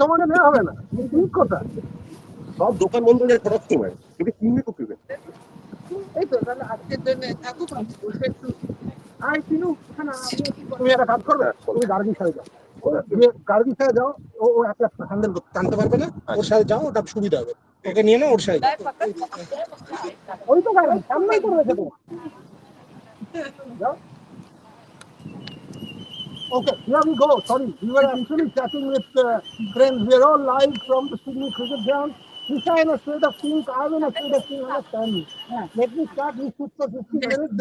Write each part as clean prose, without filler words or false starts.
তোমাকে নেওয়া হবে না, ঠিক কথা। সব দোকান বন্ধ হয়ে যায় ছটার সময়, যদি কিনবে তো কিনবে। এই তো তাহলে আজকের জন্য থাকুক, আমি বসে একটু তুমি একটা কাজ করবে, তুমি গার্গির সাথে যাও, গার্গির সাথে যাও, ও একটা হ্যান্ডেল টানতে পারবে না, ওর সাথে যাও, ওটা সুবিধা হবে। ওকে নিয়ে নাও, ওর সাথে ওই তো গার্গি সামনেই তো রয়েছে তোমার, যাও। Okay, here we go. Sorry, we were actually chatting with friends. We are all live from the Sydney cricket ground. Nisha in a state of pink, I'm in a state of pink. Understand me? Yeah. Let me start. We shoot for 15 minutes,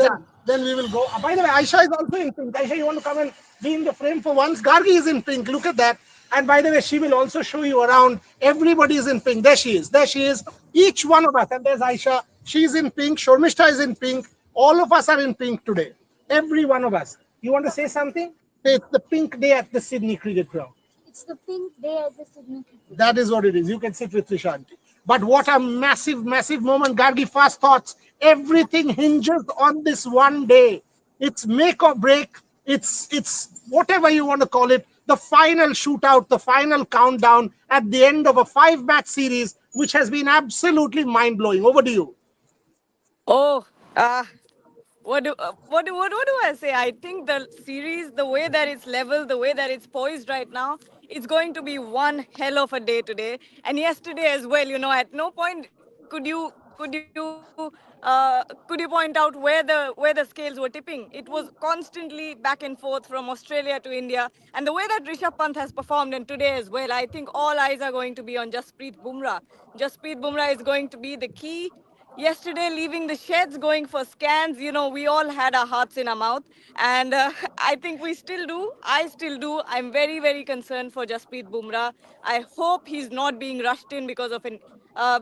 then we will go. By the way, Aisha is also in pink. Aisha, you want to come and be in the frame for once? Gargi is in pink. Look at that. And by the way, she will also show you around. Everybody is in pink. There she is. There she is. Each one of us. And there's Aisha. She's in pink. Shormishta is in pink. All of us are in pink today. Every one of us. You want to say something? It's the pink day at the Sydney Cricket Ground. It's the pink day at the Sydney Cricket. That is what it is. You can sit with Rishabh. But what a massive, massive moment. Gargi, fast thoughts. Everything hinges on this one day. It's make or break. It's whatever you want to call it. The final shootout, the final countdown at the end of a 5-match series, which has been absolutely mind blowing. Over to you. Oh, what do I say? I think the series, the way that it's level, the way that it's poised right now, it's going to be one hell of a day today. And yesterday as well, at no point could you could you could you point out where the scales were tipping. It was constantly back and forth from Australia to India, and the way that Rishabh Pant has performed, and today as well, I think all eyes are going to be on Jasprit Bumrah. Jasprit Bumrah is going to be the key. Yesterday, leaving the sheds, going for scans, we all had our hearts in our mouth. And I think we still do. I still do. I'm very, very concerned for Jasprit Bumrah. I hope he's not being rushed in because of an.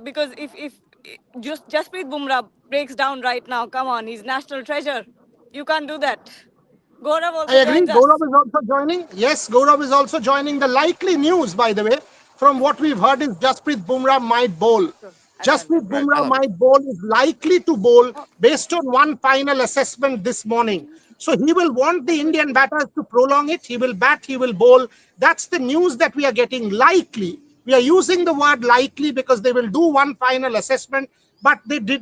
Because if just Jasprit Bumrah breaks down right now, come on, he's national treasure. You can't do that. Gaurav I also agree. joins us. Gaurav is also joining. Yes, Gaurav is also joining. The likely news, by the way, from what we've heard, is Jasprit Bumrah might bowl. Jasprit Right, Bumrah Alan. might bowl, is likely to bowl based on one final assessment this morning. So he will want the Indian batters to prolong it. He will bat, he will bowl. That's the news that we are getting. Likely. We are using the word likely because they will do one final assessment, but the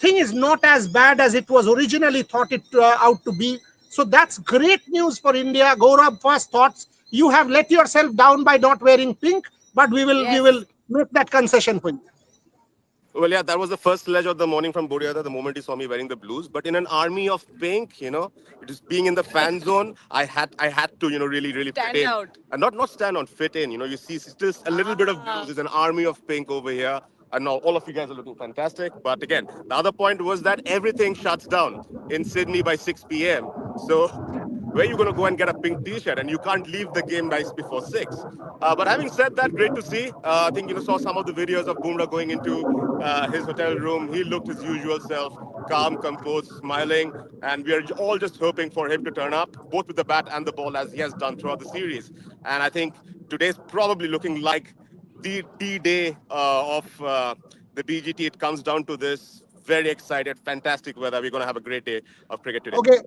thing is not as bad as it was originally thought it out to be. So that's great news for India. Gaurav, first thoughts. You have let yourself down by not wearing pink, but we will Yes. make that concession for you. Well, yeah, that was the first sledge of the morning from Boryada the moment he saw me wearing the blues. But in an army of pink, just being in the fan zone, I had to, really, really fit Stand in. out. And not stand on, fit in. You see still a little bit of blues. There's an army of pink over here. And now all of you guys are looking fantastic. But again, the other point was that everything shuts down in Sydney by 6 p.m. So where are you going to go and get a pink t-shirt, and you can't leave the game nice before 6. But having said that, great to see. I think saw some of the videos of Bumrah going into his hotel room. He looked his usual self, calm, composed, smiling, and we are all just hoping for him to turn up, both with the bat and the ball, as he has done throughout the series. And I think today's probably looking like the D-day of the BGT. It comes down to this. Very excited, fantastic weather. We're going to have a great day of cricket today. Okay,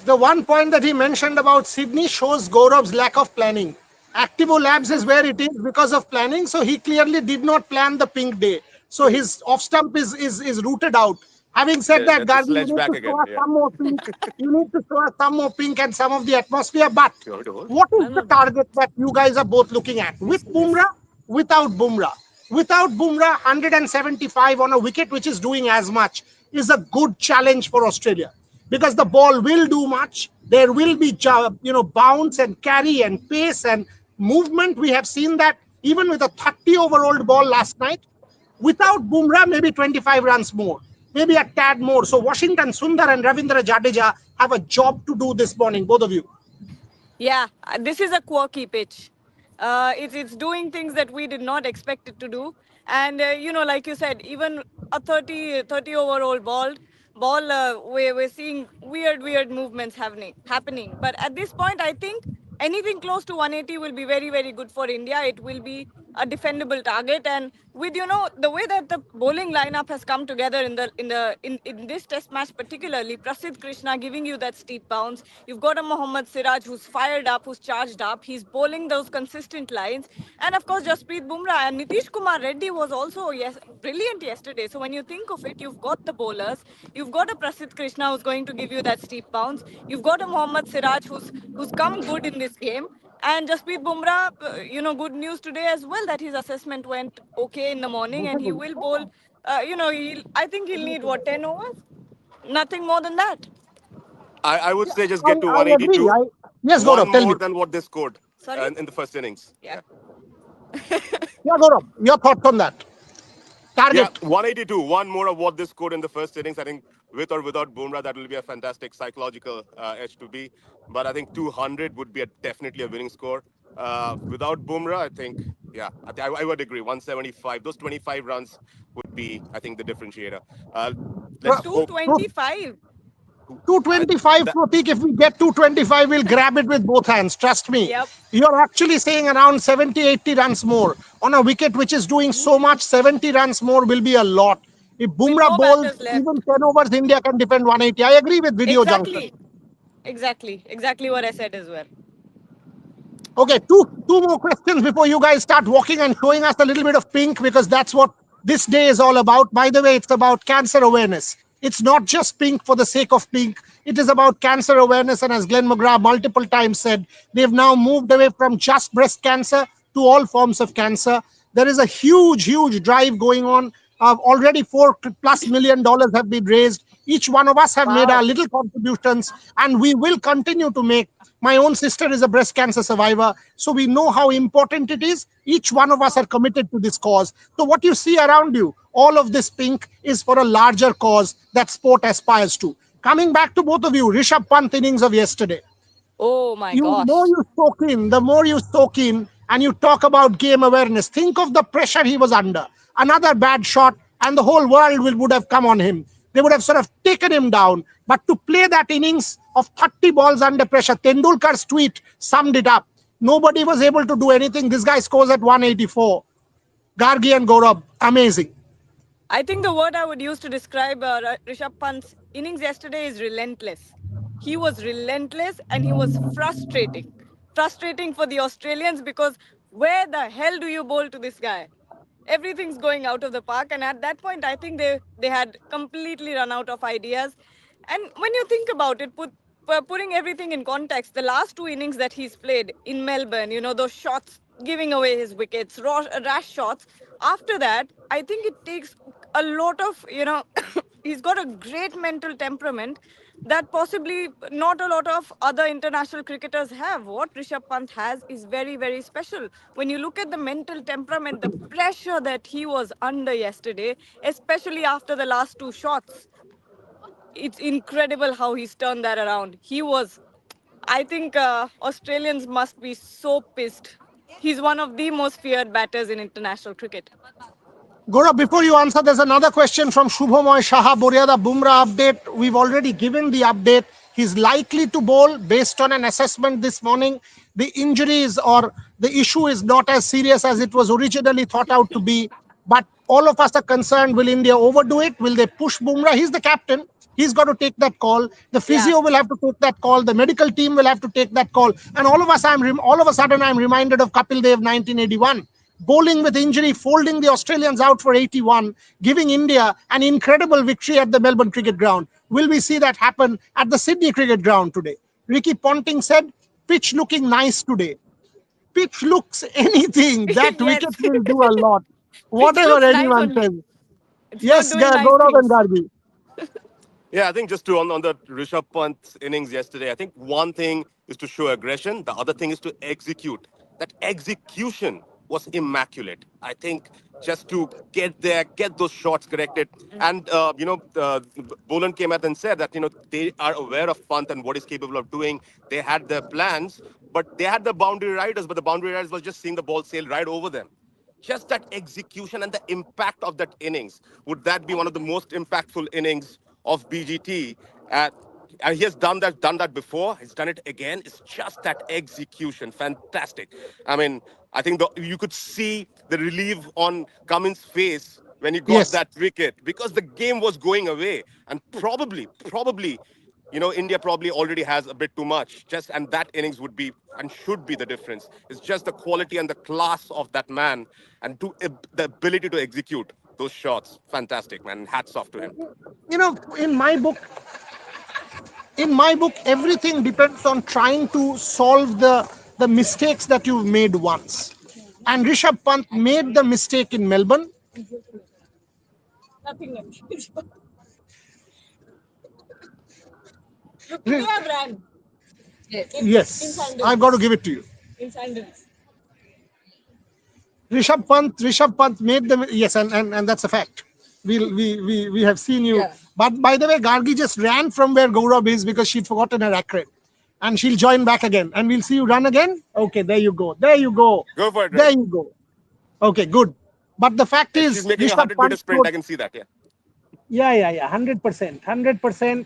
the one point that he mentioned about Sydney shows Gaurav's lack of planning. Activo Labs is where it is because of planning, so he clearly did not plan the pink day. So his off stump is rooted out. Having said that, Get the Gargi, you sledge need back to show again. us Yeah. some more pink. You need to show us some more pink and some of the atmosphere. But You want me to hold? what is the target that you guys are both looking at? With Bumrah, without Bumrah. Without Bumrah, 175 on a wicket which is doing as much is a good challenge for Australia because the ball will do much. There will be bounce and carry and pace and movement. We have seen that even with a 30 overall ball last night. Without Bumrah, maybe 25 runs more, maybe a tad more. So Washington Sundar and Ravindra Jadeja have a job to do this morning, both of you. Yeah, this is a quirky pitch. It's doing things that we did not expect it to do. And, like you said, even a 30 overall ball, we're seeing weird movements happening. But at this point, I think anything close to 180 will be very, very good for India. It will be a defendable target. And with the way that the bowling lineup has come together in this test match, particularly Prasidh Krishna giving you that steep bounce. You've got a Mohammad Siraj who's fired up, who's charged up. He's bowling those consistent lines, and of course Jasprit Bumrah and Nitish Kumar Reddy was also brilliant yesterday. So when you think of it, you've got the bowlers, you've got a Prasidh Krishna who's going to give you that steep bounce, you've got a Mohammad Siraj who's come good in this game. And Jasprit Bumrah, good news today as well that his assessment went okay in the morning, and he will bowl. I think he'll need what, 10 overs, nothing more than that. I would say just I, get to I agree. 182, Yes, one Gaurav, tell me. more than what they scored Sorry. in the first innings. Yeah. Yeah, Gaurav, your thoughts on that? Yeah, Target. 182, one more of what they scored in the first innings. I think with or without Bumrah, that will be a fantastic psychological edge to be. But I think 200 would be definitely a winning score. Without Bumrah, I think, yeah, I would agree. 175, those 25 runs would be, I think, the differentiator. Uh, let's hope. 225. I, 225, that, Pratik. If we get 225, we'll grab it with both hands. Trust me. Yep. You're actually saying around 70, 80 runs more. On a wicket which is doing so much, 70 runs more will be a lot. If With Bumrah no bowls batters left. even 10 overs, India can defend 180. I agree with Video Junction. Exactly. Exactly what I said as well. Okay, two more questions before you guys start walking and showing us a little bit of pink, because that's what this day is all about. By the way, it's about cancer awareness. It's not just pink for the sake of pink. It is about cancer awareness. And as Glenn McGrath multiple times said, they've now moved away from just breast cancer to all forms of cancer. There is a huge drive going on. Already $4+ million have been raised. Each one of us have made our Wow. little contributions, and we will continue to make. My own sister is a breast cancer survivor, so we know how important it is. Each one of us are committed to this cause. So what you see around you, all of this pink is for a larger cause that sport aspires to. Coming back to both of you, Rishabh Pant innings of yesterday. Oh my You gosh. more you soak in, the more you soak in, and you talk about game awareness. Think of the pressure he was under. Another bad shot, and the whole world would have come on him. They would have sort of taken him down. But to play that innings of 30 balls under pressure, Tendulkar's tweet summed it up. Nobody was able to do anything. This guy scores at 184. Gargi and Gaurav, amazing. I think the word I would use to describe Rishabh Pant's innings yesterday is relentless. He was relentless and he was frustrating. Frustrating for the Australians because where the hell do you bowl to this guy? Everything's going out of the park, and at that point, I think they had completely run out of ideas. And when you think about it, putting everything in context, the last two innings that he's played in Melbourne, those shots giving away his wickets, rash shots. After that, I think it takes a lot of, he's got a great mental temperament that possibly not a lot of other international cricketers have. What Rishabh Pant has is very, very special. When you look at the mental temperament, the pressure that he was under yesterday, especially after the last two shots, it's incredible how he's turned that around. I think Australians must be so pissed. He's one of the most feared batters in international cricket. Gaurav, before you answer, there's another question from Shubhamoy Shaha. Boriada Bumrah update. We've already given the update. He's likely to bowl based on an assessment this morning. The injuries or the issue is not as serious as it was originally thought out to be. But all of us are concerned, will India overdo it? Will they push Bumrah? He's the captain. He's got to take that call. The Yeah. physio will have to take that call. The medical team will have to take that call. And all of a sudden, I'm reminded of Kapil Dev 1981. Bowling with injury, folding the Australians out for 81, giving India an incredible victory at the Melbourne Cricket Ground. Will we see that happen at the Sydney Cricket Ground today? Ricky Ponting said, pitch looking nice today. Pitch looks anything. That Yes. wicket will do a lot. Pitch Whatever looks nice anyone only. says. It's not Yes, doing nice Gaurav and things. Gargi. Yeah, I think just to on the Rishabh Pant innings yesterday, I think one thing is to show aggression. The other thing is to execute. That execution was immaculate. I think just to get there, get those shots corrected. And, Boland came out and said that, they are aware of Pant and what he's capable of doing. They had their plans, but they had the boundary riders, but the boundary riders was just seeing the ball sail right over them. Just that execution and the impact of that innings. Would that be one of the most impactful innings of BGT? And he has done that before. He's done it again. It's just that execution, fantastic. I mean, I think you could see the relief on Cummins' face when he got Yes. that wicket because the game was going away, and probably, India probably already has a bit too much. Just and that innings would be and should be the difference. It's just the quality and the class of that man, and the ability to execute those shots. Fantastic, man. Hats off to him. You know, in my book, everything depends on trying to solve the mistakes that you've made once. And Rishabh Pant made the mistake in Melbourne. Nothing much. Ri- We have ran in yes, I've got to give it to you. in sandals. Rishabh Pant made them. Yes, and that's a fact. We have seen you. Yeah. But by the way, Gargi just ran from where Gaurav is because she'd forgotten her acrid, and she'll join back again. And we'll see you run again. Okay, there you go. There you go. Go for it, There Ray. you go. Okay, good. But the fact And she's is, making a Rishabh 100-meter Pant sprint. showed. I can see that. Yeah. Yeah, 100%, 100%.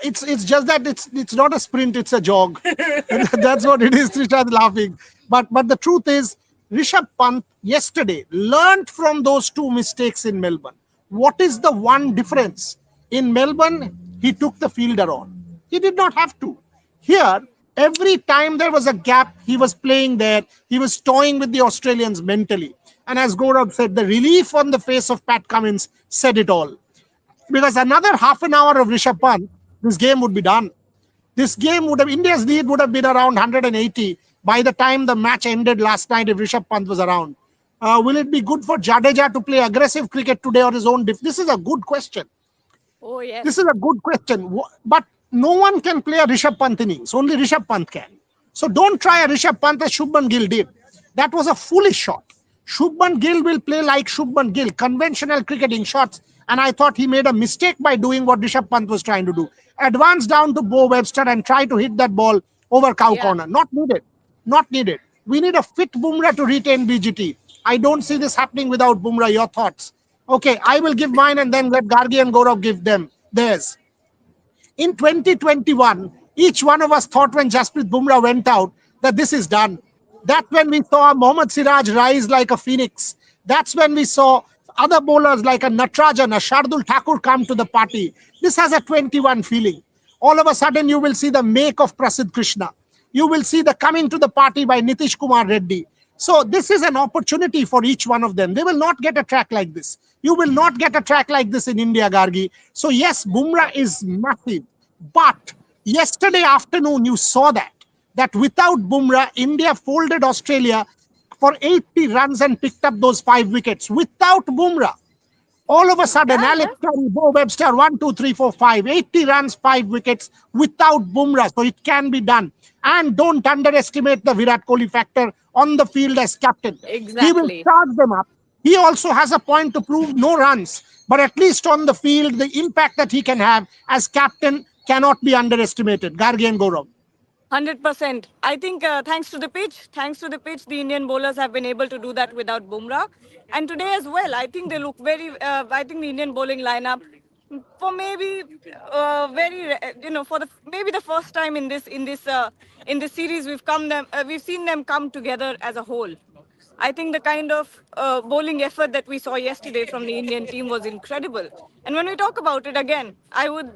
It's just that it's not a sprint, it's a jog. That's what it is. Trisha's laughing, but the truth is, Rishabh Pant yesterday learned from those two mistakes in Melbourne. What is the one difference? In Melbourne, he took the fielder on. He did not have to. Here, every time there was a gap, he was playing there. He was toying with the Australians mentally. And as Gaurav said, the relief on the face of Pat Cummins said it all, because another half an hour of Rishabh Pant, this game would be done. This game would have, India's lead would have been around 180 by the time the match ended last night if Rishabh Pant was around. Will it be good for Jadeja to play aggressive cricket today or his own? This is a good question. Oh This yes. is a good question. But no one can play a Rishabh Pant innings. Only Rishabh Pant can. So don't try a Rishabh Pant as Shubman Gill did. That was a foolish shot. Shubman Gill will play like Shubman Gill, conventional cricketing shots. And I thought he made a mistake by doing what Rishabh Pant was trying to do. Advance down to Bo Webster and try to hit that ball over cow Yeah. corner. Not needed. Not needed. We need a fit Bumrah to retain BGT. I don't see this happening without Bumrah. Your thoughts? Okay, I will give mine and then let Gargi and Gaurav give them theirs. In 2021, each one of us thought when Jasprit Bumrah went out that this is done. That's when we saw Mohammad Siraj rise like a phoenix. That's when we saw other bowlers like a Natrajan, a Shardul Thakur come to the party. This has a 21 feeling. All of a sudden, you will see the make of Prasidh Krishna. You will see the coming to the party by Nitish Kumar Reddy. So this is an opportunity for each one of them. They will not get a track like this. You will not get a track like this in India, Gargi. So yes, Bumrah is massive. But yesterday afternoon, you saw that without Bumrah, India folded Australia for 80 runs and picked up those 5 wickets. Without Bumrah, all of a sudden, Yeah, Alex Carey, Bo Webster, 1, 2, 3, 4, 5, 80 runs, 5 wickets without Bumrah. So it can be done. And don't underestimate the Virat Kohli factor on the field as captain. He will exactly. charge them up. He also has a point to prove, no runs, but at least on the field, the impact that he can have as captain cannot be underestimated. Gargi and Gaurav. 100%. I think thanks to the pitch, the Indian bowlers have been able to do that without Bumrah. And today as well, I think they look very. I think the Indian bowling lineup, for maybe for the maybe the first time in this series, we've seen them come together as a whole. I think the kind of bowling effort that we saw yesterday from the Indian team was incredible. And when we talk about it again, I would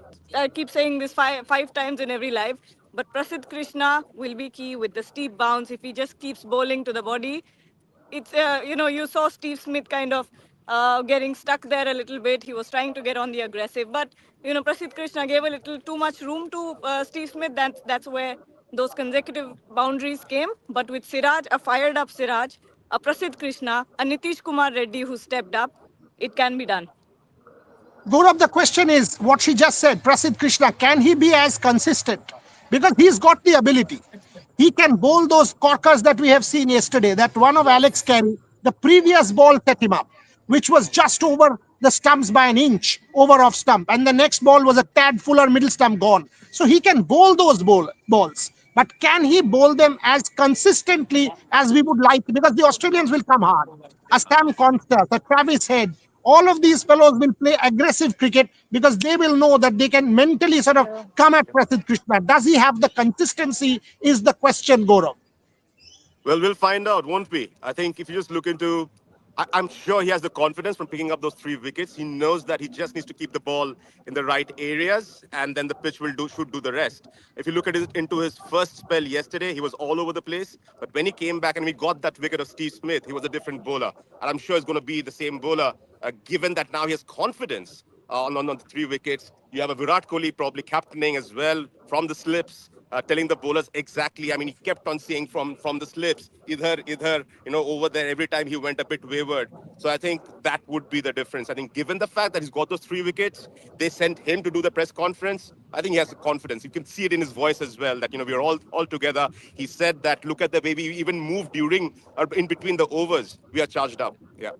keep saying this five times in every live, but Prasidh Krishna will be key with the steep bounce. If he just keeps bowling to the body, you saw Steve Smith kind of getting stuck there a little bit. He was trying to get on the aggressive, but Prasidh Krishna gave a little too much room to Steve Smith. That's where those consecutive boundaries came. But with Siraj, a fired up Siraj, a Prasidh Krishna, a Nitish Kumar Reddy who stepped up, it can be done. Gaurav, the question is what she just said. Prasidh Krishna, can he be as consistent? Because he's got the ability. He can bowl those corkers that we have seen yesterday. That one of Alex Yes. Carey, the previous ball set him up, which was just over the stumps by an inch, over off stump. And the next ball was a tad fuller middle stump gone. So he can bowl those balls. But can he bowl them as consistently as we would like? Because the Australians will come hard. A Sam Constance, a Travis Head, All of these fellows will play aggressive cricket because they will know that they can mentally sort of Yeah. come at Prasidh Krishna. Does he have the consistency? Is the question, Gaurav. Well, we'll find out, won't we? I think if you just look into, I'm sure he has the confidence from picking up those 3 wickets. He knows that he just needs to keep the ball in the right areas, and then the pitch will do should do the rest. If you look at it into his first spell yesterday, he was all over the place. But when he came back and we got that wicket of Steve Smith, he was a different bowler, and I'm sure he's going to be the same bowler, given that now he has confidence on the 3 wickets. You have a Virat Kohli probably captaining as well from the slips, telling the bowlers exactly. I mean, he kept on saying from the slips, either, over there every time he went a bit wayward. So I think that would be the difference. I think given the fact that he's got those 3 wickets, they sent him to do the press conference. I think he has the confidence. You can see it in his voice as well that we are all together. He said that look at the way we even moved during or in between the overs. We are charged up. Yeah.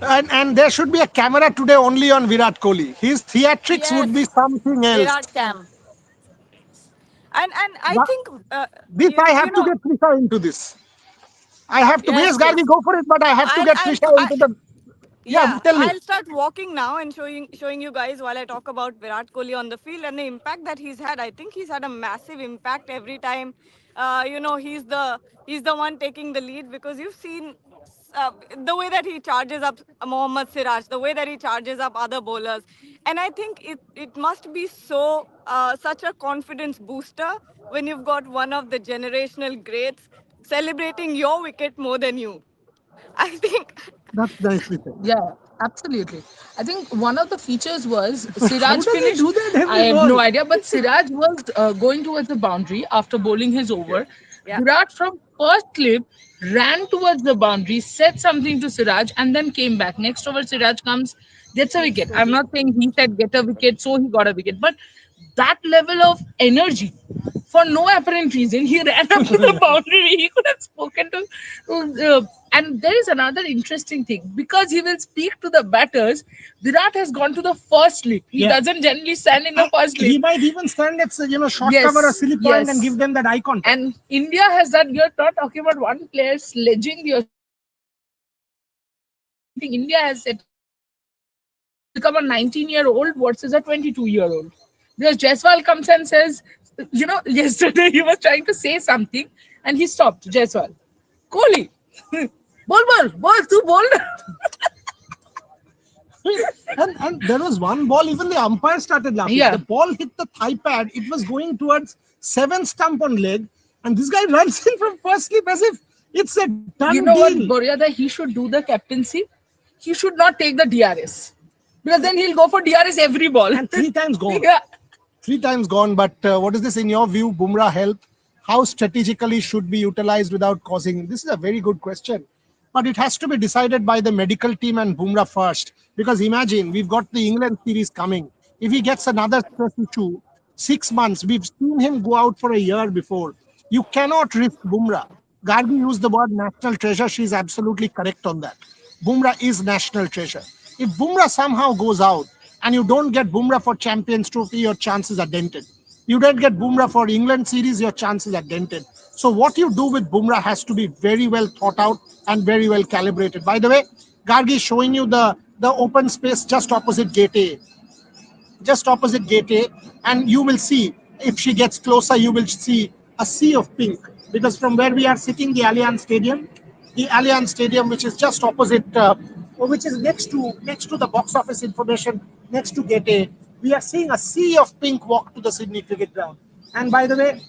And there should be a camera today only on Virat Kohli. His theatrics would be Yes, something else. Virat Cam. And I But think this I you have to know, get Trisha into this. I have to. Yes, yes, Gargi, yes. go for it. But I have to get I'll Trisha into the. Yeah, Yeah, tell me. I'll start walking now and showing you guys while I talk about Virat Kohli on the field and the impact that he's had. I think he's had a massive impact every time. He's the one taking the lead because you've seen the way that he charges up Mohammad Siraj, the way that he charges up other bowlers, and I think it must be such a confidence booster when you've got one of the generational greats celebrating your wicket more than you. I think. That's nicely said. Yeah, absolutely. I think one of the features was But how Siraj does he finished. do that I every have no ball? idea, but Siraj was going towards the boundary after bowling his Yeah. over. Yeah. Virat from first clip ran towards the boundary, said something to Siraj, and then came back. Next over, Siraj comes, gets a He's wicket. so I'm good. not saying he said get a wicket, so he got a wicket, but that level of energy for no apparent reason. He ran up to the boundary. He could have spoken to. And there is another interesting thing because he will speak to the batters. Virat has gone to the first slip. He Yeah. doesn't generally stand in the first He slip. might even stand at short cover or Yes, silly point and give yes. them that eye contact. And India has that. You're not talking about one player sledging the Australians. The same thing India has set up to become a 19-year-old versus a 22-year-old. Because Jaiswal comes and says, yesterday he was trying to say something and he stopped. Jaiswal, Kohli, ball, too bold. And there was one ball, even the umpire started laughing. The Yeah. ball hit the thigh pad. It was going towards seven stump on leg. And this guy runs in from first slip as if it's a done You know deal. what, Boryada, he should do the captaincy. He should not take the DRS because then he'll go for DRS every ball. And three times gone. Yeah. Three times gone. But what is this in your view, Bumrah health? How strategically should be utilized without causing? This is a very good question. But it has to be decided by the medical team and Bumrah first. Because imagine, we've got the England series coming. If he gets another stress issue, 6 months, we've seen him go out for a year before. You cannot risk Bumrah. Gargi used the word national treasure. She's absolutely correct on that. Bumrah is national treasure. If Bumrah somehow goes out and you don't get Bumrah for Champions Trophy, your chances are dented. You don't get Bumrah for England series, your chances are dented. So what you do with Bumrah has to be very well thought out and very well calibrated. By the way, Gargi is showing you the open space just opposite gate A, just opposite gate A, and you will see, if she gets closer, you will see a sea of pink. Because from where we are sitting, the Allianz Stadium, which is just opposite, which is next to the box office information, next to gate A, we are seeing a sea of pink walk to the Sydney Cricket Ground. And by the way,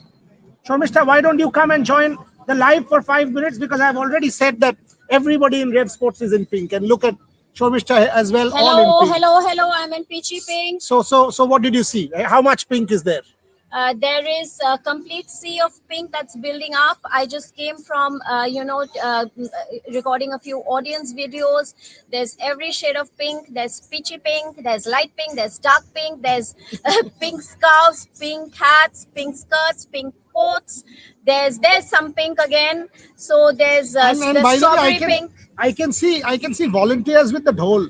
Shomishta, why don't you come and join the live for 5 minutes? Because I've already said that everybody in Rev Sports is in pink. And look at Shomishta as well, all in Hello, pink. hello, hello. I'm in peachy pink. So what did you see? How much pink is there? There is a complete sea of pink that's building up. I just came from, recording a few audience videos. There's every shade of pink. There's peachy pink. There's light pink. There's dark pink. There's pink scarves, pink hats, pink skirts, pink coats. There's some pink again. So And there's by the way, strawberry pink. I can see volunteers with the dhol.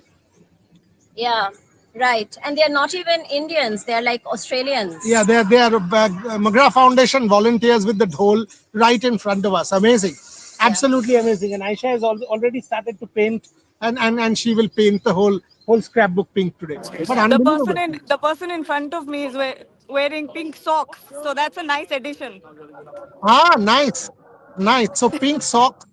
Yeah, right. And they're not even Indians. They're like Australians. Yeah, they are McGrath Foundation volunteers with the dhol right in front of us. Amazing, Yeah. absolutely amazing. And Aisha has already started to paint and she will paint the whole scrapbook pink today. But unbelievable. The person in front of me is wearing pink socks, so that's a nice addition. Ah, nice, nice. So pink socks,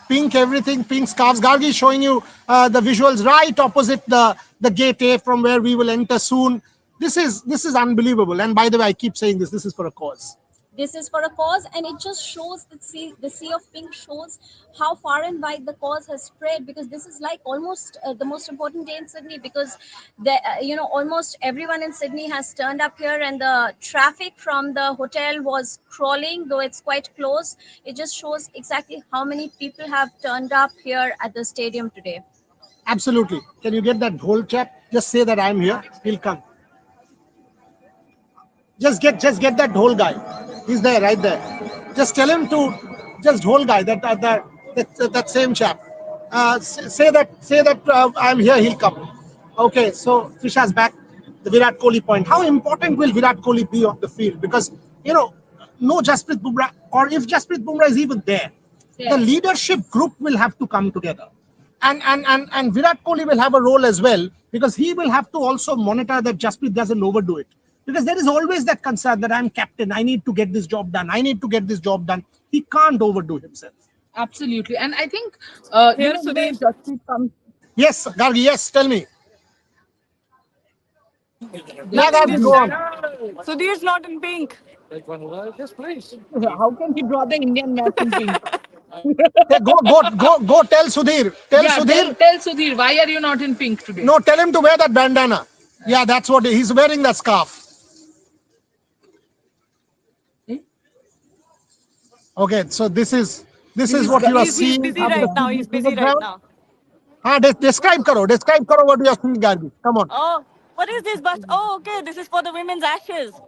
pink everything, pink scarves. Gargi is showing you the visuals right opposite the gate A from where we will enter soon. This is unbelievable. And by the way, I keep saying this. This is for a cause. This is for a cause, and it just shows the sea of pink shows how far and wide the cause has spread, because this is like almost the most important day in Sydney, because almost everyone in Sydney has turned up here, and the traffic from the hotel was crawling, though it's quite close. It just shows exactly how many people have turned up here at the stadium today. Absolutely. Can you get that whole chap? Just say that I'm here. He'll come. Just get that whole guy. He's there, right there. Just tell him to just whole guy that same chap. Say that I'm here. He'll come. Okay, so Trisha's back. The Virat Kohli point. How important will Virat Kohli be on the field? Because no Jasprit Bumrah, or if Jasprit Bumrah is even there, the leadership group will have to come together. And Virat Kohli will have a role as well, because he will have to also monitor that Jasprit doesn't overdo it. Because there is always that concern that I'm captain, I need to get this job done. I need to get this job done. He can't overdo himself. Absolutely. And I think, Here, the way Sudhir. Jaspreet comes, Yes, Gargi, yes, tell me. Yeah, Nothing. Gargi, Just go on. Sudhir's not in pink. how can he draw the Indian match in pink? Hey, go tell Sudhir. Tell Yeah, Sudhir. tell Sudhir, why are you not in pink today? No, tell him to wear that bandana. Yeah, that's what he's wearing, that scarf. Eh? Okay, so this is is what you are He's seeing busy at the right now. Sydney He's busy cricket right ground. now. Describe what you are seeing, Gargi. Come on. Oh, what is this bus? Oh, okay. This is for the women's ashes.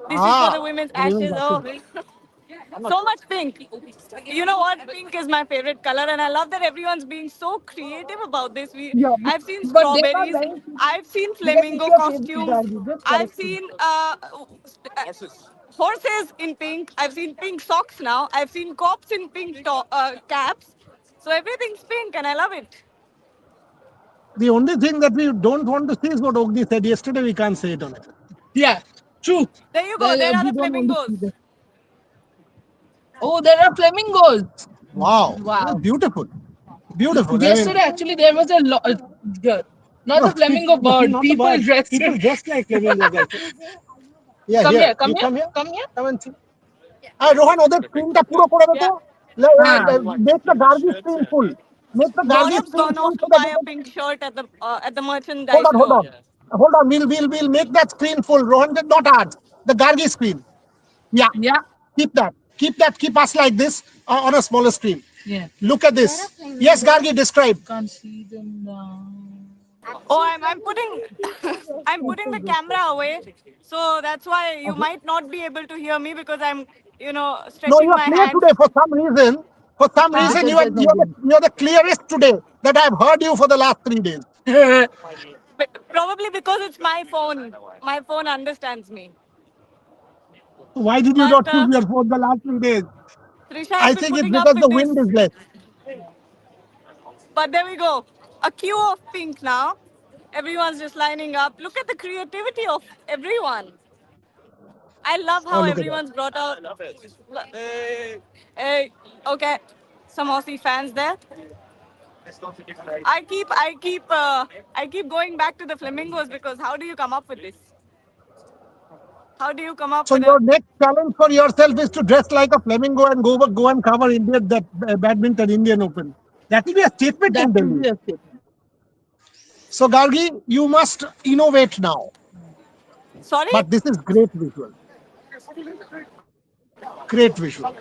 This is for Ah, the women's for the women's ashes. basketball. Oh, so much pink. You know what? Pink is my favorite color, and I love that everyone's being so creative about this. Yeah, I've seen but they are strawberries. wearing pink. I've seen What is flamingo your favorite costumes. Gargi? Just I've correct me. seen horses in pink. I've seen pink socks now. I've seen cops in pink caps. So everything's pink, and I love it. The only thing that we don't want to see is what Ogni said yesterday. We can't say it on it. Yeah, true. There you go. There are We the don't want to flamingos. see that. Oh, there are flamingos. Wow, that's Wow. beautiful. Beautiful. I mean, Yesterday, actually, there was not no, a flamingo no, bird. not the People bird. dressed People in. dressed like flamingos. I think. Yeah, Come here. here, come You here, come here. come here. Come and see. Rohan, other screen ta puro kore Yeah. deto. Ah, Make the Gargi screen full. Make the Gargi Gaurav's screen gone full off so to that buy you a can pink see. shirt at the Hold merchandise on, hold store. on. Hold on. We'll make that screen full. Rohan, not ours. The Gargi screen. Yeah. yeah, Keep that. Keep us like this on a smaller screen. yeah. Look at this. Yes, Gargi, describe. Can't see them now. Oh, I'm putting I'm putting the camera away, so that's why you might not be able to hear me because I'm No, you stretching are my clear hands. today for some reason. For some reason, Because you are there's no you are the, wind. you are the clearest today that I have heard you for the last 3 days. But probably because it's my phone. My phone understands me. Why did you But not use your phone the last 3 days? Trisha has I been think it's putting up because with the this. wind is less. But there we go. A queue of pink now. Everyone's just lining up. Look at the creativity of everyone. I love Oh, how look at that. everyone's brought out. Hey, okay, some Aussie fans there. I keep going back to the flamingos because how do you come up with this? How do you come up So with a? your next challenge for yourself is to dress like a flamingo and go and cover India that badminton Indian Open. That will be a statement That in will Delhi. be a statement. So Gargi, you must innovate now. Sorry. But this is great visual. Great visual.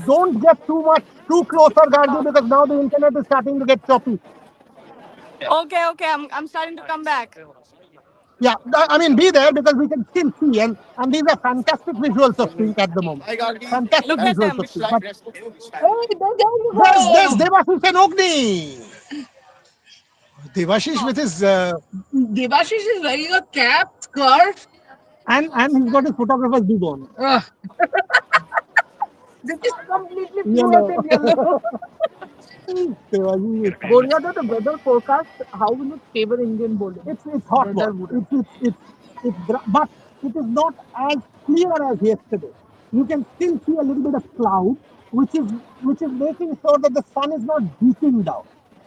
Don't get too closer, Gargi, because now the internet is starting to get choppy. Okay, okay. I'm starting to come back. Yeah, I mean, be there because we can still see, and these are fantastic visuals of pink at the moment. Fantastic Look at visuals them. of pink. But Hey, there you there's go. Devashish and Ogni. Devashish with his Devashish is wearing a cap, skirt. and he's got his photographer's bib on. This is completely Yellow. fluorescent yellow. Favor, he is favor. Boria, the weather forecast, how will it favor Indian bowling? It's hot Weather ball. would. But it is not as clear as yesterday. You can still see a little bit of cloud, which is making sure that the sun is not beating down.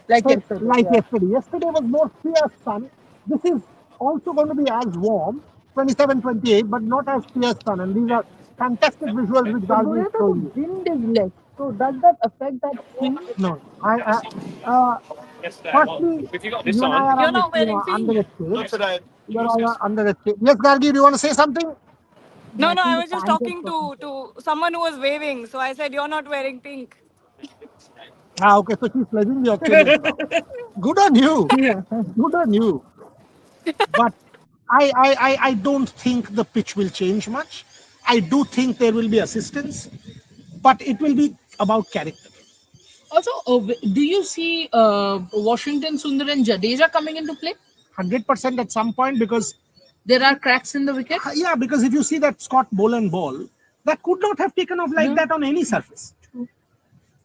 Like So yesterday, like yeah. yesterday. Yesterday was more fierce sun. This is also going to be as warm, 27, 28, but not as fierce sun. And these are fantastic visuals which But Gargi is Boria, showing the you. wind is less. So does that affect that swing? No, uh, firstly, you and I are You're not wearing under pink. the shade. You are under the shade. Yes, Gargi, do you want to say something? No, No, I no, think I the was just fans are talking talking. to someone who was waving. So I said, you're not wearing pink. Ah, okay, so she's pledging the Australian flag. Good on you. Yeah. Good on you. But I don't think the pitch will change much. I do think there will be assistance, but it will be about character. Also, do you see Washington Sundar and Jadeja coming into play? 100% at some point because, There are cracks in the wicket. yeah, because if you see that Scott Boland ball, that could not have taken off like No. that on any surface.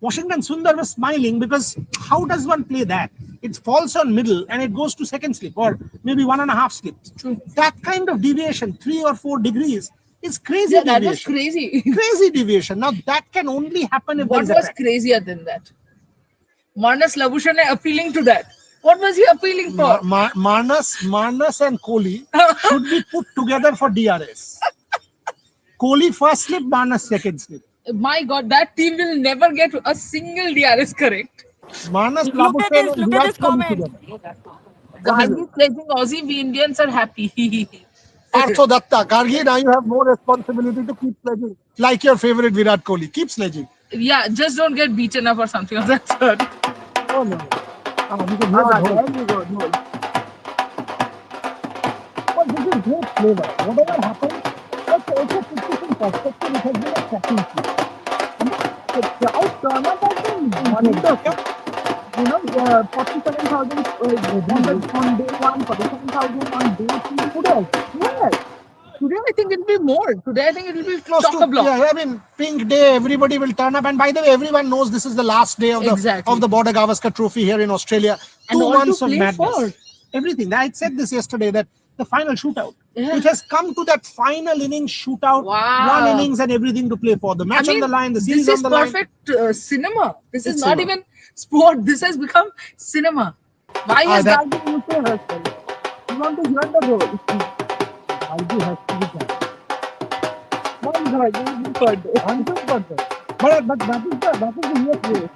Washington Sundar was smiling because how does one play that? It falls on middle and it goes to second slip or maybe one and a half slips. True. That kind of deviation, 3 or 4 degrees, is crazy Yeah, that was deviation. crazy. Crazy deviation. Now that can only happen if there What is a was crack. crazier than that? Manas Labuschagne appealing to that. What was he appealing for? Marnus and Kohli should be put together for DRS. Kohli first slip, Marnus second slip. My God, that team will never get a single DRS correct. Marnus, Look at Labuschagne this, and look at Virat this Kohli comment. together. What is it? Gargi pledging Aussie, we Indians are happy. Partho Datta, Gargi, now you have more responsibility to keep sledging. Like your favorite Virat Kohli. Keep sledging. Yeah, just don't get beaten up or something of that sort. Oh no. Ah, we can hear the Ah, dhol. there you go. No. But this is great flavor. Whatever happens, let's also put this in perspective. It has been a cracking season. And the crowd turn up has been wonderful. You know, 47,000 on Every the week. on day one, 47,000 on day two. Today, yes. Today I think it'll be more. Today I think it'll be Close chock a to, block. yeah, I mean, pink day, everybody will turn up. And by the way, everyone knows this is the last day of Exactly. the Border Gavaskar Trophy here in Australia. And Two all to months of play madness. for. Everything. I said this yesterday that the final shootout. Yeah. It has come to that final innings shootout, one Wow. innings and everything to play for. The I match on mean, the line, the this series on is the line. perfect cinema. This is It's not cinema. even sport. This has become cinema. Why Ah, has that Gargi muted herself? You want to hear the goal? Gargi has to be careful. My God, this is birthday. 100%. But that is the US way.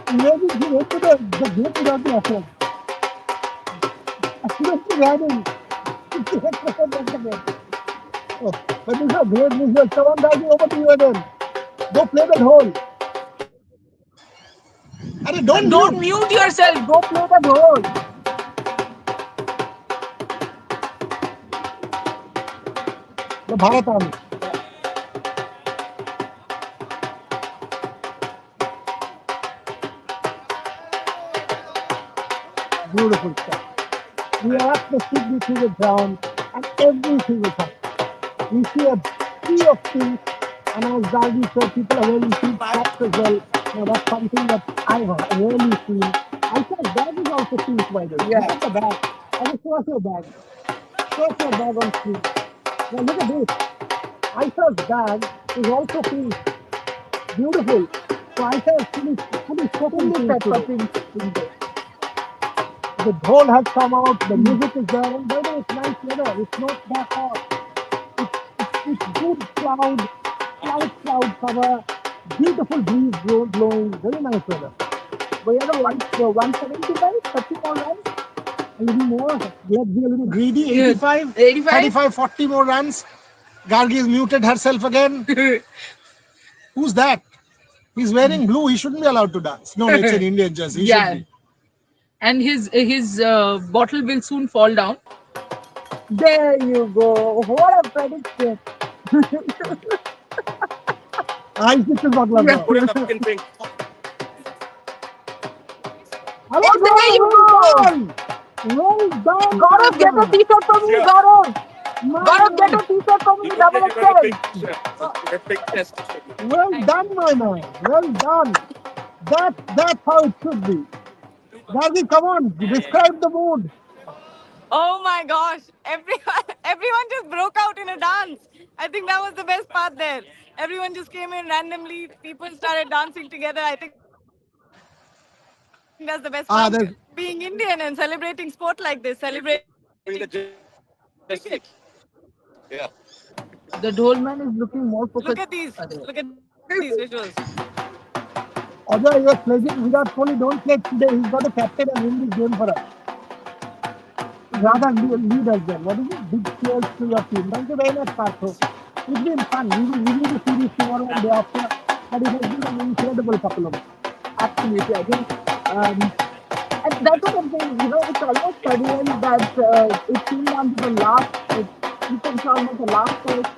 Imagine he went to the gate without the offense. Absolutely riding 58% of the game. Oh, but these are great visuals. Come on, Gargi, over to you again. Go play that hole. Arey, don't Don't mute. mute yourself. Go play the goal. The Bharat Army. Beautiful stuff. We are up the Sydney cricket ground and everything is happening. We see a sea of pink, and as Gargi said, people are wearing pink caps as well. Now that's something that I've rarely seen. Aisha's bag is also pink, by the way. Look Yeah. at the bag. I will show us your bag. Show us your bag on screen. Now look at this. Aisha's bag is also pink. Beautiful. So Aisha is fully set in Fully pink set for today. pink. The dhol has come out, the music is there, and by the way, it's nice weather. It's not that hot. It's good cloud cover, beautiful breeze blowing, very nice weather. We are the 175, 30 more runs. A little more, let's be a little greedy. 85, 85. 35, 40 more runs. Gargi has muted herself again. Who's that? He's wearing blue. He shouldn't be allowed to dance. No, it's an Indian jersey. He should Yeah. be. And his bottle will soon fall down. There you go. What a prediction. I think it's not like that. Put it up in pink. Hello, Oh, there you well go. done. Well done, Gaurav, get a Raja. t-shirt for me, Yeah. Gaurav. My Gaurav, get man. a t-shirt for me, You can double take it on a XL. pink shirt. A pink chest. Well done, my man. Well done. That's how it should be. Gargi, come on, describe the mood. Oh my gosh. Everyone just broke out in a dance. I think that was the best part there. Everyone just came in randomly. People started dancing together. I think that's the best part. Being Indian and Ah, there's celebrating sport like this, celebrating cricket. Doing the jersey. Yeah. The Dhol man is looking more focused. Look at these visuals. Ajay, you're pledging Virat Kohli. Don't pledge today. He's got a captain and win this game for us. Rather lead us then. What is it? Big cheers to your team. Thank you very much, Partho. It's been fun. We will the series tomorrow and day after. But it has been an incredible couple of months. Absolutely, I think. And that's what I'm saying. It's almost surreal that it came down to the last. You can say almost the last test.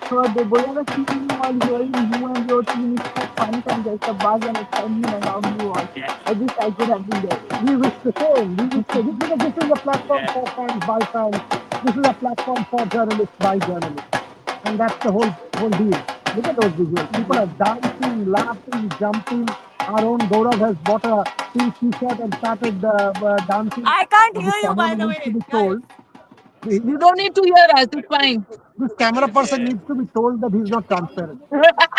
So the whatever team was hearing you and your team is so fun and there's a buzz and excitement around you all. I wish I could have been there. We wish the same. We wish the same. Because this is a platform for fans by fans. This is a platform for journalists by journalists. And that's the whole deal. Look at those visuals. People are dancing, laughing, jumping. Our own Gaurav has bought a pink t-shirt and started dancing. I can't But hear this you, by cameraman the needs to way, be guys. told. You don't need to hear us, it's fine. This camera person needs to be told that he's not transparent.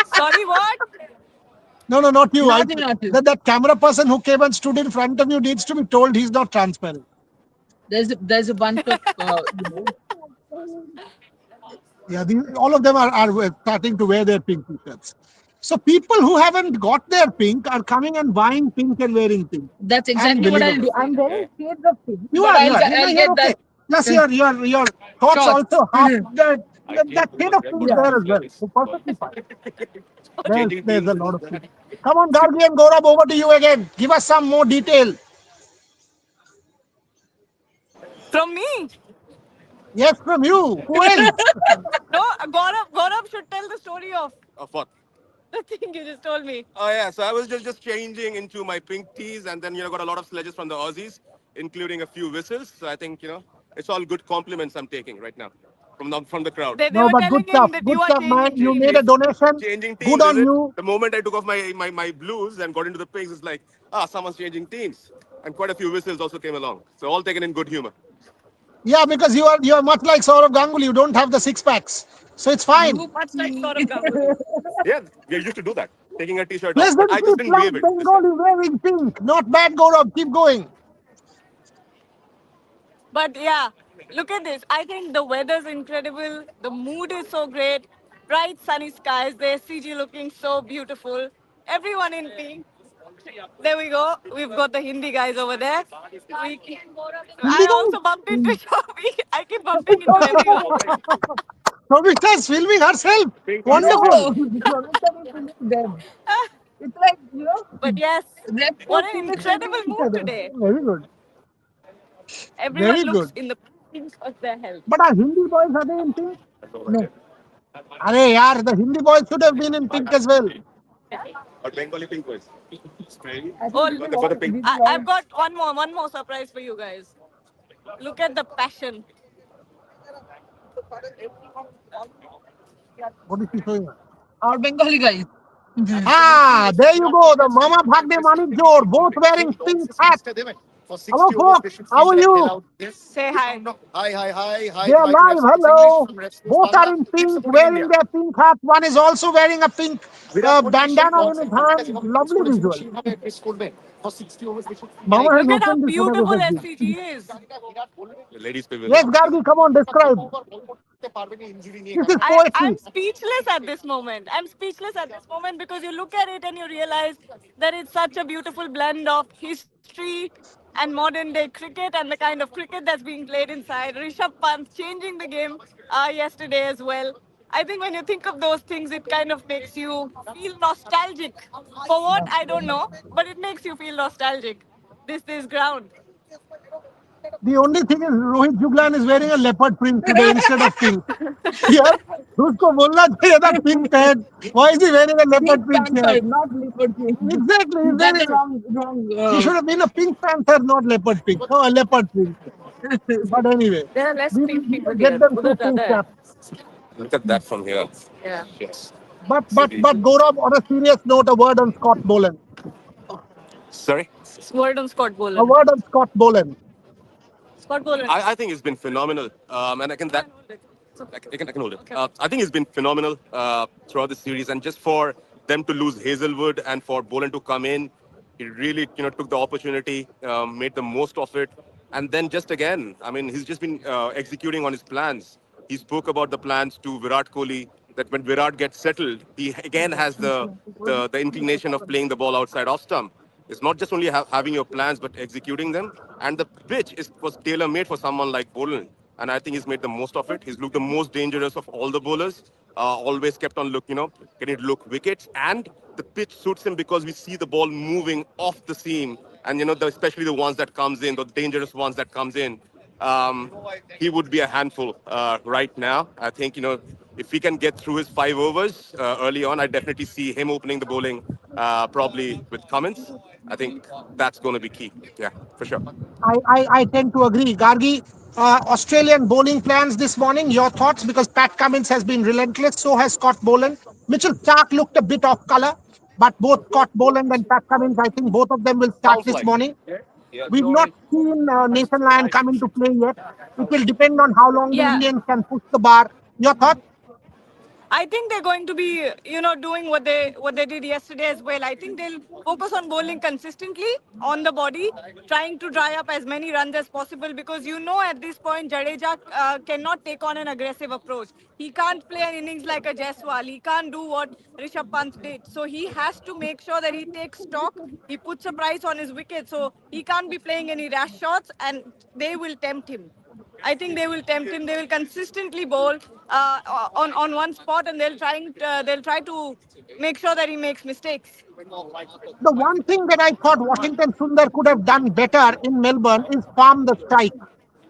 Sorry, what? No, no, not you. Not you, not you. That camera person who came and stood in front of you needs to be told he's not transparent. There's a bunch of Yeah, all of them are starting to wear their pink t-shirts. So people who haven't got their pink are coming and buying pink and wearing pink. That's exactly what I'll do. I'm wearing shades of pink. You but are, you are. I'll You're get okay. that Plus, your thoughts shorts. also have that shade of pink Yeah. there as well. So perfectly fine. Changing There's teams. a lot of pink. Come on, Gargi and Gaurav, over to you again. Give us some more detail. From me? Yes, from you. Who else? No, Gaurav should tell the story of Of what? the thing you just told me. Oh yeah, so I was just changing into my pink tees, and then got a lot of sledges from the Aussies, including a few whistles. So I think it's all good compliments I'm taking right now from the crowd. They No, were but good telling him stuff. that Good you are stuff, man. changing You teams. made a donation. Changing Good teams, is on it? you. The moment I took off my blues and got into the pinks, it's like, someone's changing teams. And quite a few whistles also came along. So all taken in good humor. Yeah, because you are much like Saurav Ganguly. You don't have the six packs, so it's fine. You Much like Saurav Ganguly. Yeah, we used to do that, taking a t-shirt off. But I Pleasantly just didn't wave plump it this time. Bengali wearing pink. Not bad, Gaurav. Keep going. But yeah, look at this. I think the weather's incredible. The mood is so great. Bright sunny skies. The SCG looking so beautiful. Everyone in pink. There we go. We've got the Hindi guys over there. Hindi I guy. also bumped into Shobhi. I keep bumping into everyone. Pavitra is filming herself. Wonderful. no, Pramita is feeling them. It's like, But yes, retro what an feeling incredible each mood other. today. Very good. Everyone Very looks good. in the pink of their health. But our Hindi boys, are they in pink? No, Arey yaar, the Hindi boys should have been in pink as well. Or Bengali pink was. I Oh, think For the pink. I've got one more surprise for you guys. Look at the passion. What is he showing us? our Bengali guys. Ah, there you go. The Mama Bhagde Manik Jor, both wearing pink hats. Hello, folks. How are you? Say hi. They are live. Hello. Both are in pink, wearing their pink hats. One is also wearing a pink bandana in his hand. Lovely visual. Mama has Look at how opened this, whatever beautiful has been. SCG is. The ladies' Yes, pavilion. Gargi, come on, describe. This is I'm poetry. speechless at this moment. I'm speechless at this moment because you look at it and you realize that it's such a beautiful blend of history and modern day cricket and the kind of cricket that's being played inside. Rishabh Pant changing the game yesterday as well. I think when you think of those things, it kind of makes you feel nostalgic. For what, I don't know, but it makes you feel nostalgic. This ground. The only thing is Rohit Juglan is wearing a leopard print today instead of pink. यार उसको बोलना चाहिए था pink pant. Why is he wearing a Pink leopard print Panther, shirt? not leopard pink. Exactly. You got the wrong. He should have been a pink panther, not leopard pink. No, a leopard print. But anyway, There are less we pink will people get here. them Udhar through zyada pink hai. caps. Look at that from here. Yeah. Yes. But Gaurav, on a serious note, a word on Scott Boland. Sorry? Word on Scott A Boland. word on Scott Boland. Scott Boland. I think it's been phenomenal. And I can that I can hold it. I think it's been phenomenal throughout the series, and just for them to lose Hazelwood and for Boland to come in, he really took the opportunity, made the most of it, and then just again, I mean, he's just been executing on his plans. He spoke about the plans to Virat Kohli that when Virat gets settled, he again has the inclination of playing the ball outside off stump. It's not just only having your plans, but executing them. And the pitch was tailor made for someone like Boland. And I think he's made the most of it. He's looked the most dangerous of all the bowlers. Always kept on getting to look wickets. And the pitch suits him because we see the ball moving off the seam. And, especially the ones that comes in, the dangerous ones that comes in. Um, he would be a handful right now. I think, if he can get through his 5 overs early on, I definitely see him opening the bowling probably with Cummins. I think that's going to be key. Yeah, for sure. I tend to agree. Gargi, Australian bowling plans this morning. Your thoughts? Because Pat Cummins has been relentless. So has Scott Boland. Mitchell Stark looked a bit off color, but both Scott Boland and Pat Cummins, I think both of them will start Sounds this like. morning. We've not seen Nathan Lyon come into play yet. It will depend on how long the Yeah. Indians can push the bar. Your thoughts? I think they're going to be, doing what they did yesterday as well. I think they'll focus on bowling consistently on the body, trying to dry up as many runs as possible because at this point Jadeja cannot take on an aggressive approach. He can't play an innings like a Jaiswal. He can't do what Rishabh Pant did. So he has to make sure that he takes stock. He puts a price on his wicket. So he can't be playing any rash shots, and they will tempt him. I think they will tempt him. They will consistently bowl on one spot, and they'll try to make sure that he makes mistakes. The one thing that I thought Washington Sundar could have done better in Melbourne is farm the strike.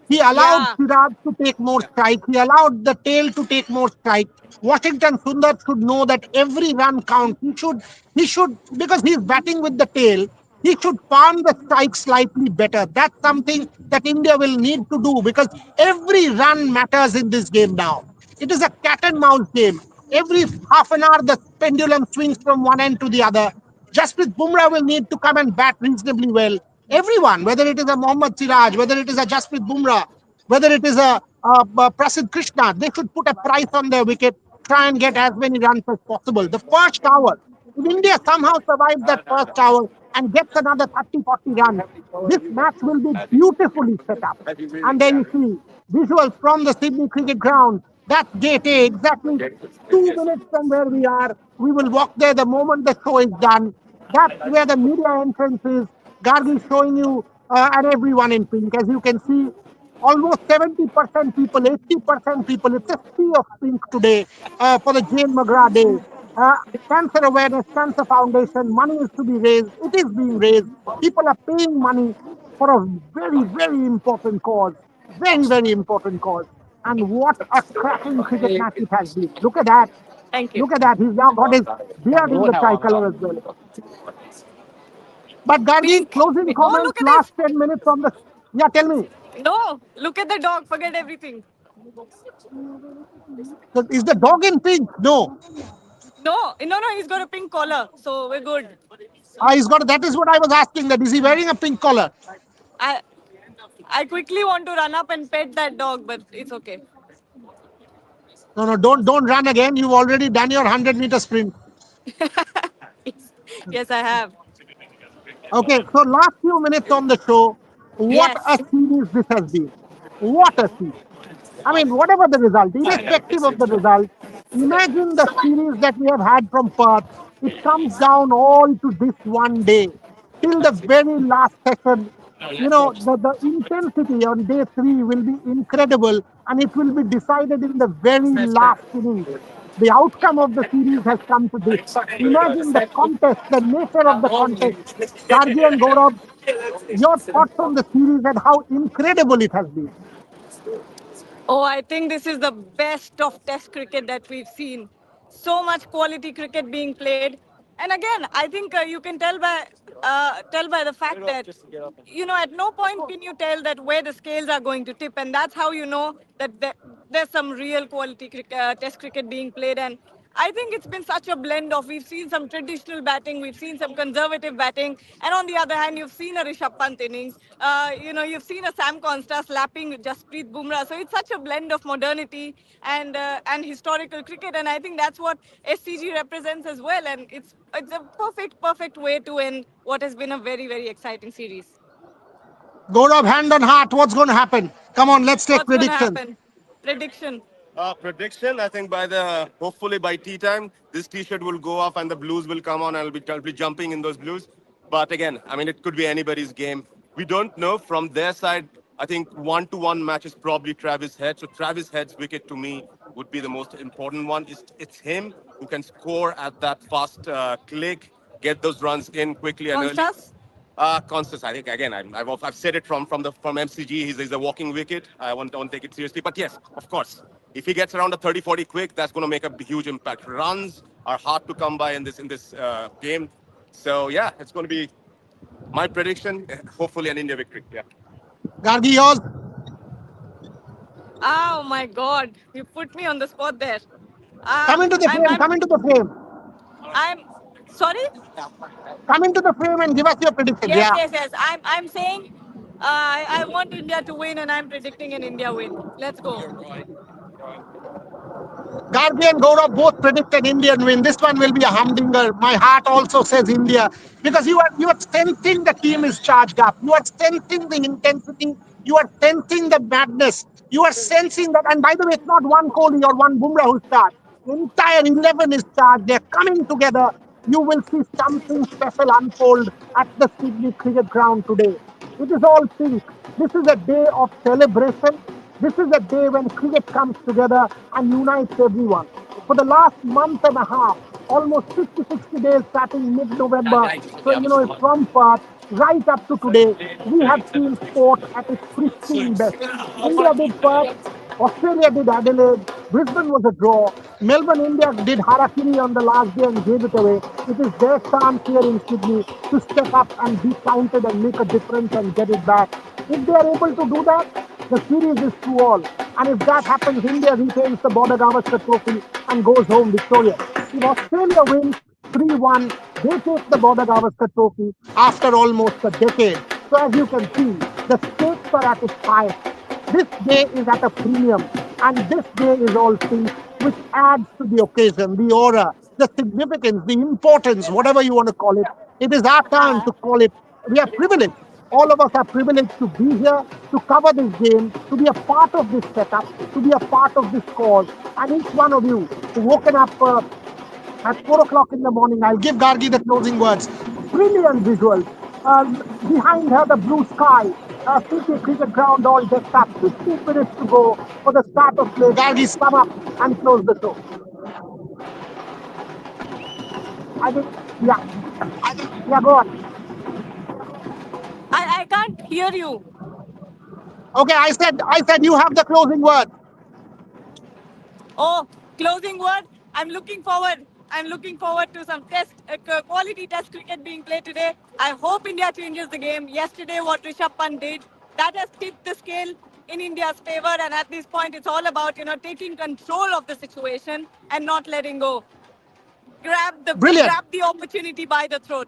He allowed Yeah. Siraj to take more strike. He allowed the tail to take more strike. Washington Sundar should know that every run counts. He should, because he's batting with the tail, he should farm the strike slightly better. That's something that India will need to do because every run matters in this game now. It is a cat and mouse game. Every half an hour, the pendulum swings from one end to the other. Jasprit Bumrah will need to come and bat reasonably well. Everyone, whether it is a Mohammad Siraj, whether it is a Jasprit Bumrah, whether it is a Prasidh Krishna, they should put a price on their wicket, try and get as many runs as possible. The first hour, if India somehow survives that first hour and gets another 30, 40 runs, this match will be beautifully set up. And there you see visuals from the Sydney Cricket Ground. That's gate A, exactly 2 minutes from where we are. We will walk there the moment the show is done. That's where the media entrance is. Gargi is showing you and everyone in pink. As you can see, almost 70% people, 80% people. It's a sea of pink today for the Jane McGrath Day. Uh, Cancer awareness, cancer foundation, money is to be raised. It is being raised. People are paying money for a very, very important cause. Very, very important cause. And what a cracking cricket match it has been. Look at that. Thank you. Look at that. He's now got his beard in the tricolor as well. But Gargi, Pink. closing Oh, comments, look at last this. 10 minutes on the. Yeah, tell me. No, look at the dog. Forget everything. So is the dog in pink? No. No, no, no. He's got a pink collar, so we're good. He's got. That is what I was asking. That is he wearing a pink collar? I I quickly want to run up and pet that dog, but it's okay. No, no. Don't run again. You've already done your 100-meter sprint. Yes, I have. Okay. So last few minutes on the show. What a Yes. series this has been. What a series. I mean, whatever the result, irrespective of the result, imagine the series that we have had from Perth. It comes down all to this one day. Till the very last session, the intensity on day three will be incredible and it will be decided in the very last innings. The outcome of the series has come to this. Imagine the contest, the nature of the contest. Gargi and Gaurav, your thoughts on the series and how incredible it has been. Oh, I think this is the best of Test cricket that we've seen. So much quality cricket being played, and again, I think you can tell by the fact that at no point can you tell that where the scales are going to tip, and that's how you know that there's some real quality Test cricket being played. And I think it's been such a blend of we've seen some traditional batting, we've seen some conservative batting, and on the other hand, you've seen a Rishabh Pant innings. You've seen a Sam Consta slapping Jasprit Bumrah. So it's such a blend of modernity and historical cricket, and I think that's what SCG represents as well. And it's a perfect way to end what has been a very exciting series. Gaurav, hand on heart, what's going to happen? Come on, let's take What's going to predictions. happen? Prediction. Prediction, I think hopefully by tea time, this t-shirt will go off and the blues will come on. I'll be jumping in those blues. But again, I mean, it could be anybody's game. We don't know from their side. I think 1-1 match is probably Travis Head. So Travis Head's wicket to me would be the most important one. It's him who can score at that fast click, get those runs in quickly and early. Constas? Constance, I think again, I've said it from MCG. He's a walking wicket. I won't take it seriously, but yes, of course, if he gets around a 30-40 quick, that's going to make a huge impact. Runs are hard to come by in this game, so yeah, it's going to be my prediction. Hopefully, an India victory. Yeah. Gargi, yours. Oh my God, you put me on the spot there. Come into the frame, come into the frame. I'm sorry. Come into the frame and give us your predictions. Yes, Yeah. yes, yes. I'm saying I want India to win, and I'm predicting an India win. Let's go. Gargi and Gaurav both predicted Indian win. This one will be a humdinger. My heart also says India because you are sensing the team is charged up. You are sensing the intensity. You are sensing the madness. You are sensing that. And by the way, it's not one Kohli or one Bumrah who's charged. Entire 11 is charged. They're coming together. You will see something special unfold at the Sydney Cricket Ground today. It is all pink. This is a day of celebration. This is a day when cricket comes together and unites everyone. For the last month and a half, almost 50, 60 days starting mid-November, so from Perth right up to today, we have seen sport at its pristine best. India did Perth, Australia did Adelaide, Brisbane was a draw, Melbourne India did Harakiri on the last day and gave it away. It is their chance here in Sydney to step up and be counted and make a difference and get it back. If they are able to do that, the series is 2-all. And if that happens, India retains the Border Gavaskar Trophy and goes home victorious. If Australia wins 3-1, they take the Border Gavaskar Trophy after almost a decade. So as you can see, the stakes are at its highest. This day is at a premium, and this day is all pink, which adds to the occasion, the aura, the significance, the importance, whatever you want to call it. It is our turn to call it. We are privileged. All of us are privileged to be here, to cover this game, to be a part of this setup, to be a part of this cause. And each one of you who woken up at 4 o'clock in the morning. I'll give Gargi the closing words. Brilliant visuals. Uh, Behind her, the blue sky. City cricket ground all decked up. 15 minutes to go for the start of play. Gargi, sum up and close the show. I think, yeah, yeah, go on. I can't hear you. Okay, I said you have the closing word. Oh, closing word. I'm looking forward. I'm looking forward to some quality test cricket being played today. I hope India changes the game. Yesterday, what Rishabh Pant did, that has tipped the scale in India's favor. And at this point, it's all about taking control of the situation and not letting go. Brilliant. Grab the opportunity by the throat.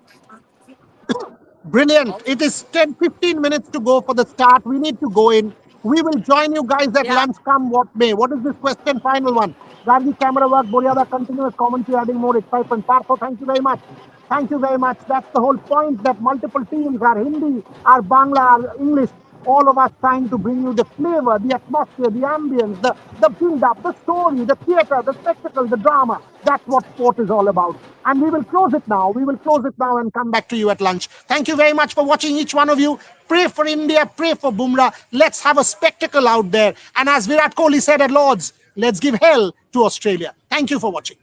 Brilliant. It is 10, 15 minutes to go for the start. We need to go in. We will join you guys at Yeah. lunch, come what may. What is this question? Final one. Gargi camera work, Boryada continuous commentary, adding more excitement. Parko, thank you very much. Thank you very much. That's the whole point that multiple teams are Hindi, are Bangla, are English, all of us trying to bring you the flavor, the atmosphere, the ambience, the build-up, the story, the theater, the spectacle, the drama. That's what sport is all about. And we will close it now. We will close it now and come back to you at lunch. Thank you very much for watching, each one of you. Pray for India, pray for Bumrah. Let's have a spectacle out there. And as Virat Kohli said at Lords, let's give hell to Australia. Thank you for watching.